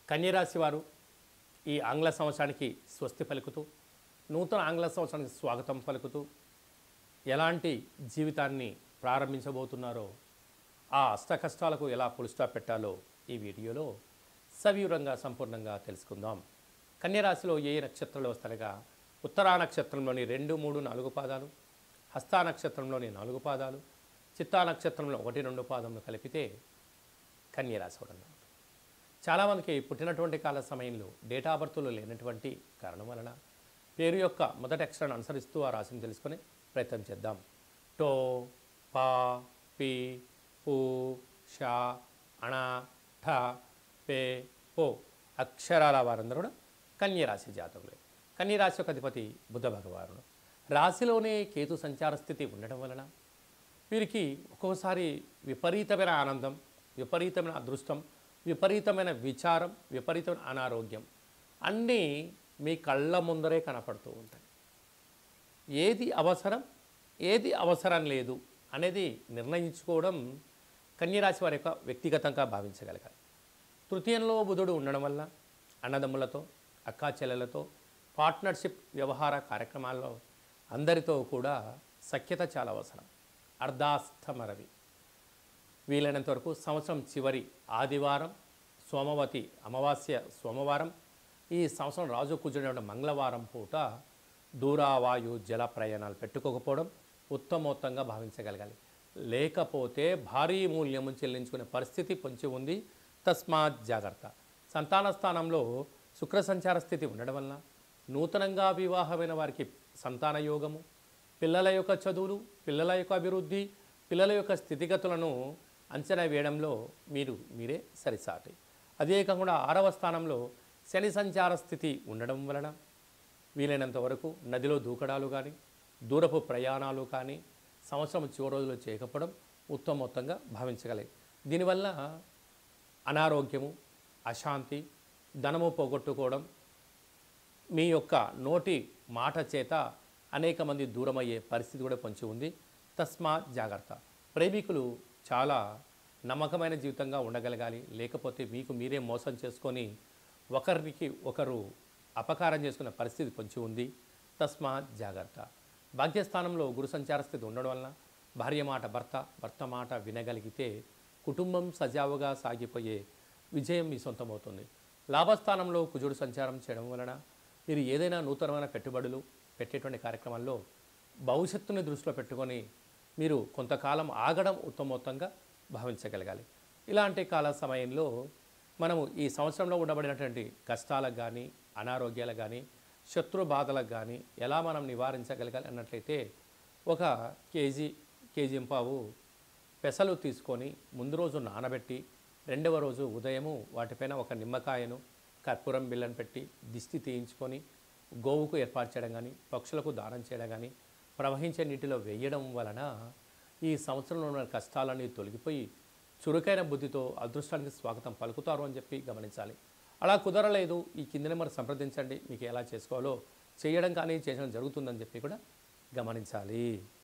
కన్యరాశి వారు ఈ ఆంగ్ల సంవత్సరానికి స్వస్తి పలుకుతూ నూతన ఆంగ్ల సంవత్సరానికి స్వాగతం పలుకుతూ ఎలాంటి జీవితాన్ని ప్రారంభించబోతున్నారో ఆ అష్టకష్టాలకు ఎలా పులిస్టాప్ పెట్టాలో ఈ వీడియోలో సవివరంగా సంపూర్ణంగా తెలుసుకుందాం. కన్యరాశిలో ఏ నక్షత్రాలు వస్తాయనగా ఉత్తరా నక్షత్రంలోని 2, 3, 4 పాదాలు, హస్తా నక్షత్రంలోని 4 పాదాలు, చిత్తా నక్షత్రంలో 1, 2 పాదములు కలిపితే కన్యరాశి అన్నమాట. చాలామందికి పుట్టినటువంటి కాల సమయంలో డేటా బర్త్లో లేనటువంటి కారణం వలన పేరు యొక్క మొదటి అక్షరాన్ని అనుసరిస్తూ ఆ రాశిని తెలుసుకునే ప్రయత్నం చేద్దాం. టో, పా, పి, పు, షా, అణ, ఠ, పే, పో అక్షరాల వారందరూ కూడా కన్యరాశి జాతకులే. కన్యరాశి యొక్క అధిపతి బుధ భగవానుడు. రాశిలోనే కేతు సంచార స్థితి ఉండడం వలన వీరికి ఒక్కోసారి విపరీతమైన ఆనందం, విపరీతమైన అదృష్టం, విపరీతమైన విచారం, విపరీతమైన అనారోగ్యం అన్నీ మీ కళ్ళ ముందరే కనపడుతూ ఉంటాయి. ఏది అవసరం, ఏది అవసరం లేదు అనేది నిర్ణయించుకోవడం కన్యరాశి వారి యొక్క వ్యక్తిగతంగా భావించగలగాలి. తృతీయంలో బుధుడు ఉండడం వల్ల అన్నదమ్ములతో, అక్కా చెల్లెలతో, పార్ట్నర్షిప్ వ్యవహార కార్యక్రమాల్లో అందరితో కూడా సఖ్యత చాలా అవసరం. అర్ధాష్టమరవి వీలైనంత వరకు సంవత్సరం చివరి ఆదివారం, సోమవతి అమావాస్య సోమవారం, ఈ సంవత్సరం రాజు కూర్చునే మంగళవారం పూట దూరావాయు జల ప్రయాణాలు పెట్టుకోకపోవడం ఉత్తమోత్తంగా భావించగలగాలి. లేకపోతే భారీ మూల్యము చెల్లించుకునే పరిస్థితి పొంచి ఉంది. తస్మాత్ జాగ్రత్త. సంతాన స్థానంలో శుక్ర సంచార స్థితి ఉండడం వలన నూతనంగా వివాహమైన వారికి సంతాన యోగము, పిల్లల యొక్క చదువులు, పిల్లల యొక్క అభివృద్ధి, పిల్లల యొక్క స్థితిగతులను అంచనా వేయడంలో మీరే సరిసాటి. అదే కాకుండా 6వ స్థానంలో శని సంచార స్థితి ఉండడం వలన వీలైనంత వరకు నదిలో దూకడాలు కానీ, దూరపు ప్రయాణాలు కానీ సంవత్సరం చివరి రోజుల్లో చేయకపోవడం ఉత్తమోత్తంగా భావించగలిగి. దీనివల్ల అనారోగ్యము, అశాంతి, ధనము పోగొట్టుకోవడం, మీ యొక్క నోటి మాట చేత అనేక మంది దూరమయ్యే పరిస్థితి కూడా పొంచి ఉంది. తస్మాత్ జాగ్రత్త. ప్రేమికులు చాలా నమ్మకమైన జీవితంగా ఉండగలగాలి. లేకపోతే మీకు మీరే మోసం చేసుకొని ఒకరికి ఒకరు అపకారం చేసుకునే పరిస్థితి పొంచి ఉంది. తస్మాత్ జాగ్రత్త. భాగ్యస్థానంలో గురు సంచార స్థితి ఉండడం వలన భార్య మాట భర్త, భర్త మాట వినగలిగితే కుటుంబం సజావుగా సాగిపోయే విజయం మీ సొంతమవుతుంది. లాభస్థానంలో కుజుడు సంచారం చేయడం వలన మీరు ఏదైనా నూతనమైన పెట్టుబడులు పెట్టేటువంటి కార్యక్రమాల్లో భవిష్యత్తుని దృష్టిలో పెట్టుకొని మీరు కొంతకాలం ఆగడం ఉత్తమోత్తంగా భావించగలగాలి. ఇలాంటి కాల సమయంలో మనము ఈ సంవత్సరంలో ఉండబడినటువంటి కష్టాలకు కానీ, అనారోగ్యాలకు కానీ, శత్రు బాధలకు కానీ ఎలా మనం నివారించగలగాలి అన్నట్లయితే ఒక కేజీ పావు పెసలు తీసుకొని ముందు రోజు నానబెట్టి 2వ రోజు ఉదయము వాటిపైన ఒక నిమ్మకాయను, కర్పూరం బిళ్ళను పెట్టి దిష్టి తీయించుకొని గోవుకు ఏర్పాటు చేయడం కానీ, పక్షులకు దానం చేయడం కానీ, ప్రవహించే నీటిలో వేయడం వలన ఈ సంవత్సరంలో ఉన్న కష్టాలన్నీ తొలగిపోయి చురుకైన బుద్ధితో అదృష్టానికి స్వాగతం పలుకుతారు అని చెప్పి గమనించాలి. అలా కుదరలేదు, ఈ కింద నెంబర్ సంప్రదించండి, మీకు ఎలా చేసుకోవాలో చేయడం కానీ చేయడం జరుగుతుందని చెప్పి కూడా గమనించాలి.